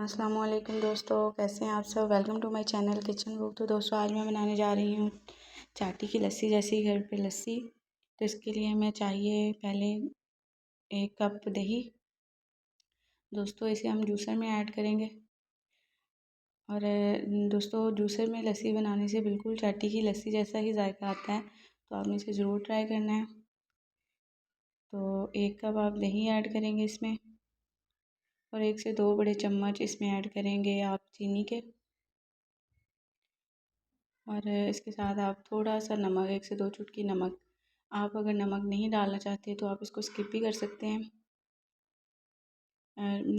अस्सलाम वालेकुम दोस्तों, कैसे हैं आप सब। Welcome to my channel kitchen book. तो दोस्तों आज मैं बनाने जा रही हूँ चाटी की लस्सी, जैसी घर पे लस्सी। तो इसके लिए हमें चाहिए पहले 1 कप दही। दोस्तों इसे हम जूसर में ऐड करेंगे। और दोस्तों जूसर में लस्सी बनाने से बिल्कुल चाटी की लस्सी जैसा ही जायका आता है, तो आपने इसे ज़रूर ट्राई करना है। तो 1 कप आप दही ऐड करेंगे इसमें, और 1 से 2 बड़े चम्मच इसमें ऐड करेंगे आप चीनी के। और इसके साथ आप थोड़ा सा नमक, 1 से 2 चुटकी नमक। आप अगर नमक नहीं डालना चाहते तो आप इसको स्किप भी कर सकते हैं।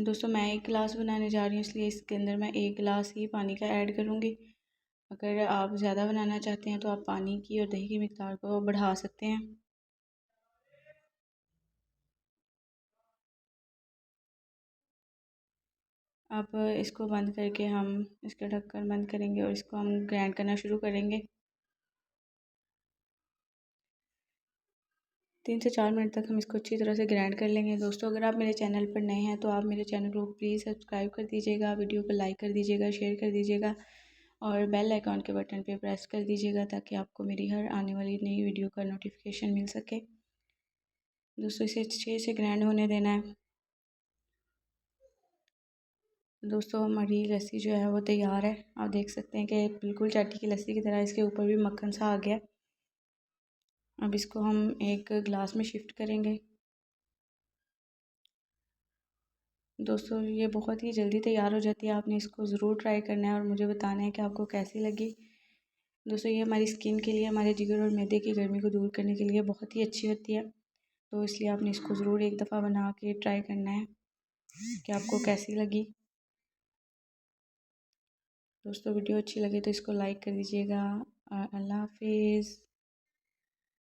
दोस्तों मैं 1 गिलास बनाने जा रही हूँ, इसलिए इसके अंदर मैं 1 गिलास ही पानी का ऐड करूँगी। अगर आप ज़्यादा बनाना चाहते हैं तो आप पानी की और दही की मिक़दार को बढ़ा सकते हैं। अब इसको बंद करके हम इसका ढक्कन बंद करेंगे और इसको हम ग्राइंड करना शुरू करेंगे। 3 से 4 मिनट तक हम इसको अच्छी तरह से ग्राइंड कर लेंगे। दोस्तों अगर आप मेरे चैनल पर नए हैं तो आप मेरे चैनल को प्लीज़ सब्सक्राइब कर दीजिएगा, वीडियो को लाइक कर दीजिएगा, शेयर कर दीजिएगा और बेल आइकॉन के बटन पे प्रेस कर दीजिएगा, ताकि आपको मेरी हर आने वाली नई वीडियो का नोटिफिकेशन मिल सके। दोस्तों इसे अच्छे से ग्राइंड होने देना है। दोस्तों हमारी लस्सी जो है वो तैयार है। आप देख सकते हैं कि बिल्कुल चाटी की लस्सी की तरह इसके ऊपर भी मक्खन सा आ गया। अब इसको हम एक गिलास में शिफ्ट करेंगे। दोस्तों ये बहुत ही जल्दी तैयार हो जाती है, आपने इसको ज़रूर ट्राई करना है और मुझे बताना है कि आपको कैसी लगी। दोस्तों ये हमारी स्किन के लिए, हमारे जिगर और मैदे की गर्मी को दूर करने के लिए बहुत ही अच्छी होती है। तो इसलिए आपने इसको ज़रूर एक दफ़ा बना के ट्राई करना है कि आपको कैसी लगी। दोस्तों वीडियो अच्छी लगे तो इसको लाइक कर दीजिएगा। अल्लाह हाफिज़।